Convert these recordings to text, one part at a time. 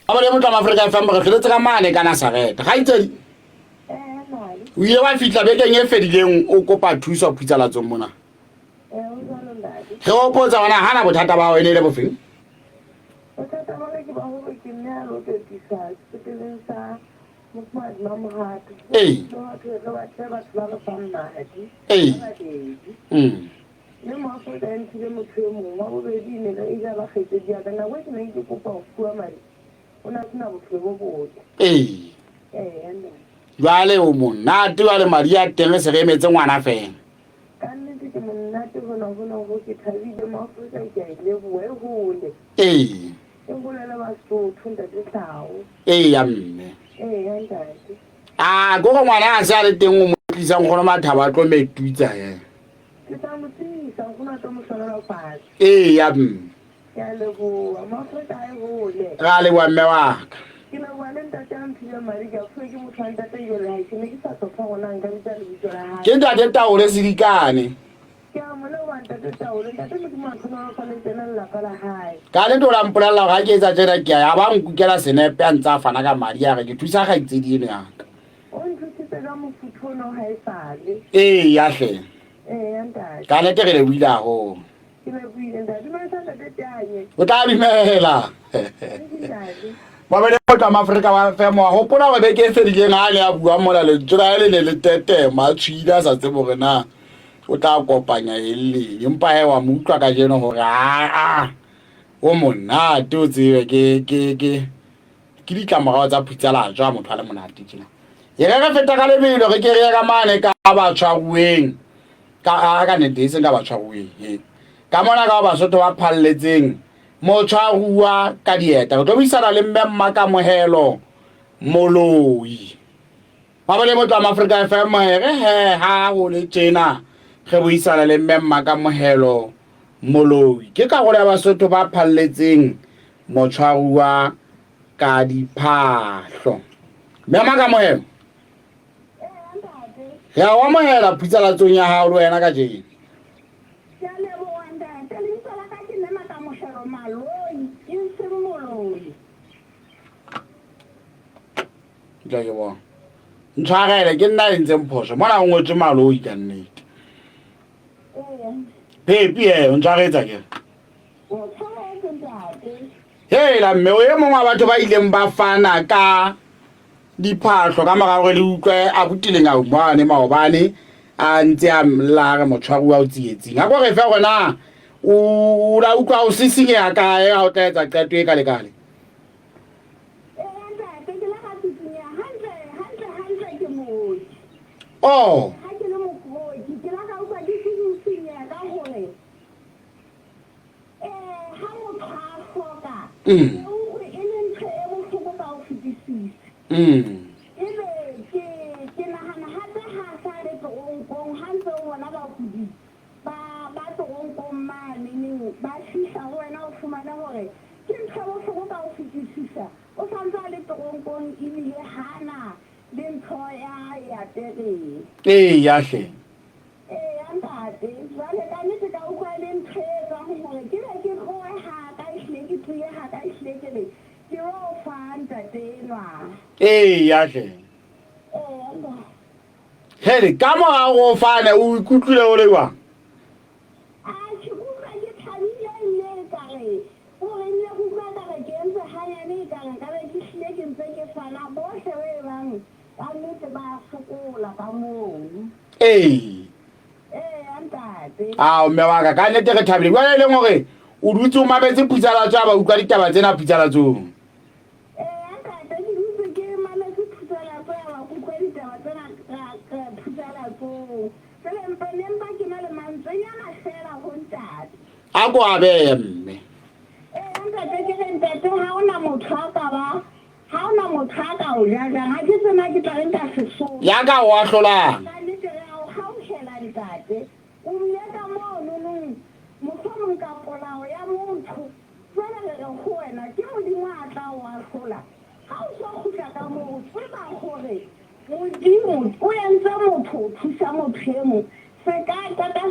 Aba le motho Afrika FM re tletse ka mane kana Sareta ga itsedi o ile wa fitla bekeng e fedileng o kopa thuso phitsalatsong mona ge o potsa bona hana bothata ba wena le bofeng bothata ba ke ba ho ke nne a lo petisa sepetleleng sa Mohato Ee. le mo Afrika ntse motho e mongwe wa bobedi ne le ja ba khetse dia kana wa ke ne ke kopa go bua mari ona tsena bophelo bo botle ande jwale o monate wa le madi a teng se re emetse ngwana fela ka nnete ke monate bona go ke thabile mo Afrika ke a ile bue hole e ngolele ba Sotho ntate Tlhaho ya mme andate go go ngwana a se a le teng o mo tlisang gona mathaba a tlo metutsa ke tla mo tsisa go na tlo mo solela fatshe ya mme ya le go mo Afrika e hole ga le wa mme wa ka ke la bona ntate a mphile mari ka fwe ke motho a ntate yo le ha ke ne ke sa tsofa gona nka bitsa le bitso la ha ke ntate Taole Sedikane ke a mona wa ntate Taole ntate mo ke motho fa le tsena la ka la hae ka le tola mpolella ga ke etsa tsena ke ya ba nkukela senepe a ntsa fana ka madi a re ke thusa ga itsedi eno ya ka o nthusitse ka mofuthono ha e sale ya hle ntate ka nete ge le buile go ke le buile ntate ba sa ntate tanye o tla bimela ntate ba bele motho Afrika wa FM wa gopola go beke e fedileng a le a bua mola le tsira le ne le tetema tshwida sa tsebo gore na o tla kopanya ele empa he wa mutwa ka jeno gore o monate o tsebe ke ditlamorao tsa phutsalatso a motho a le monate tjena ye re feta ka lebelo re ke re ka mane ka batshwarueng ka nnete e seng ka batshwarueng ka mona ka Basotho ba phalletseng motshwarua ka dieta go tlo buisana le mme Mmakamohelo Moloi ba bale motho wa Afrika FM re ha go le tjena ge buisana le mme Mmakamohelo Moloi ke ka gore Basotho ba phalletseng motshwarua ka diphahlo mme Mmakamohelo ya wa mohela phitsalatsong ya hao le wena ka jeno ke bona ntshwarele ke nna e ntseng phoso mona o ngwetse Maloi ka nnete pepi o ntshwaretsa ke hela mme o ye mongwe wa batho ba ileng ba fana ka diphahlo ka morago le utlwe a butileng a umane maobane a ntse a mlara motshwarua o tsietsing a go re fe gona o la utlwa o sisinya kae a o tla etsa qeto e ka lekale oh ya hle ntate jwale ka nnete ka utlwa le ntho e etsang gore ke be ke tloe ga ka ehlile ke tsoye ga ka ehlile ke be ke ro fa ntate enwa ya hle hele ka morago go fane o ikutlwile o le jwang a ke utlwa ke thabile mme kare gore nne go utlwa kare ke ntse hanyane kare ka be ke ehlile ke ntse ke fana bohle ba e bang ka nnete ba sokola ka moo mme wa ka nnete re thabile jwale e leng gore o dutse o mametse phutsalatso a ba utlwa ditaba tsena phutsalatsong a ko a beye mme ntate ha ona motho a ka ba ha ona motho a ka o jajang ha ke tsena ke tla nka sesosa ya ka o a hlolang ntate o mmeka mo nonong mohlomong ka polao ya motho fela re re go wena ke modimo a tla o a hlola ha o sa khutla ka moo tseba gore modimo o entse motho o thusa motho e mongwe se ka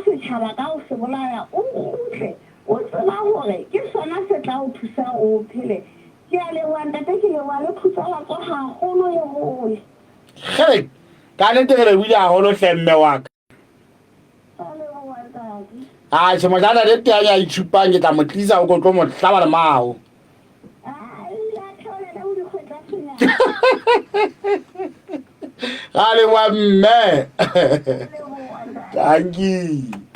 setšhaba ka o se bolaya o kgutle o tseba gore ke sona sona se tla o thusa o phele ke a leboha ntate ke leboha le khutsala tsa gagolo le gole Ge ka nnete re buile haholo hlemme wa ka a leboha ntate a se mojana le teng ya itshupang ke tla mo tlisa o go tlo mo hlaba le mao ga le wa mme thank you